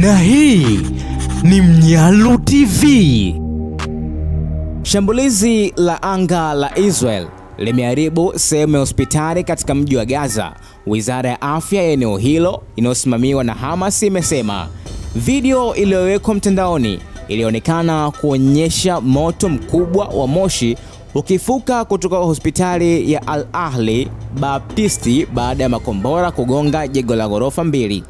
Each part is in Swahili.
Na hii ni Mnyalu TV. Shambulizi la anga la Israel limeharibu sehemu ya hospitali katika mji wa Gaza. Wizara ya afya ya eneo hilo inayosimamiwa na Hamas imesema video iliyowekwa mtandaoni ilionekana kuonyesha moto mkubwa wa moshi ukifuka kutoka hospitali ya Al Ahli Baptisti baada ya makombora kugonga jengo la ghorofa 2.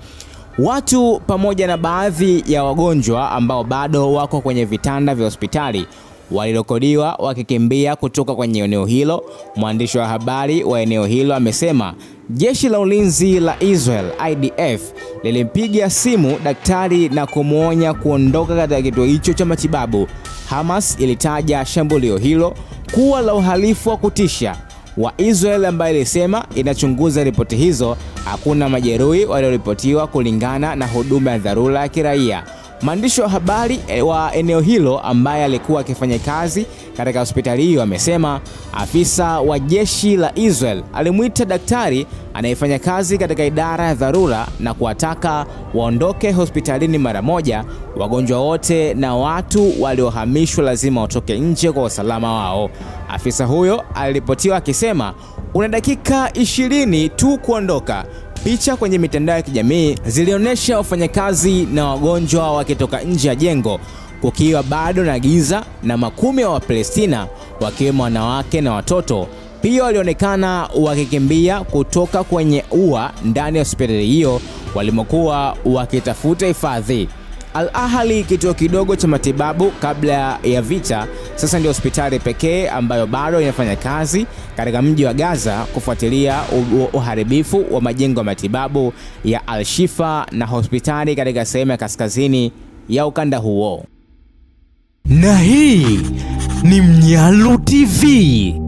Watu pamoja na baadhi ya wagonjwa ambao bado wako kwenye vitanda vya hospitali walirekodiwa wakikimbia kutoka kwenye eneo hilo. Mwandishi wa habari wa eneo hilo amesema jeshi la ulinzi la Israel IDF lilimpigia simu daktari na kumuonya kuondoka katika kituo hicho cha matibabu. Hamas ilitaja shambulio hilo kuwa la uhalifu wa kutisha wa Israel, ambaye ilisema inachunguza ripoti hizo. Hakuna majeruhi walioripotiwa kulingana na huduma ya dharura ya kiraia. Mwandishi wa habari wa eneo hilo ambaye alikuwa akifanya kazi katika hospitali hiyo amesema afisa wa jeshi la Israel alimuita daktari anayefanya kazi katika idara ya dharura na kuwataka waondoke hospitalini mara moja. Wagonjwa wote na watu waliohamishwa lazima watoke nje kwa usalama wao. Afisa huyo aliripotiwa akisema una dakika 20 tu kuondoka. Picha kwenye mitandao ya kijamii zilionyesha wafanyakazi na wagonjwa wakitoka nje ya jengo kukiwa bado na giza, na makumi wa Palestina wakiwemo wanawake na watoto pia walionekana wakikimbia kutoka kwenye ua ndani ya hospitali hiyo walimokuwa wakitafuta hifadhi. Al Ahli, kituo kidogo cha matibabu kabla ya vita, sasa ndio hospitali pekee ambayo bado inafanya kazi katika mji wa Gaza kufuatilia uharibifu wa majengo ya matibabu ya Al-Shifa na hospitali katika sehemu ya kaskazini ya ukanda huo. Na hii ni Mnyalu TV.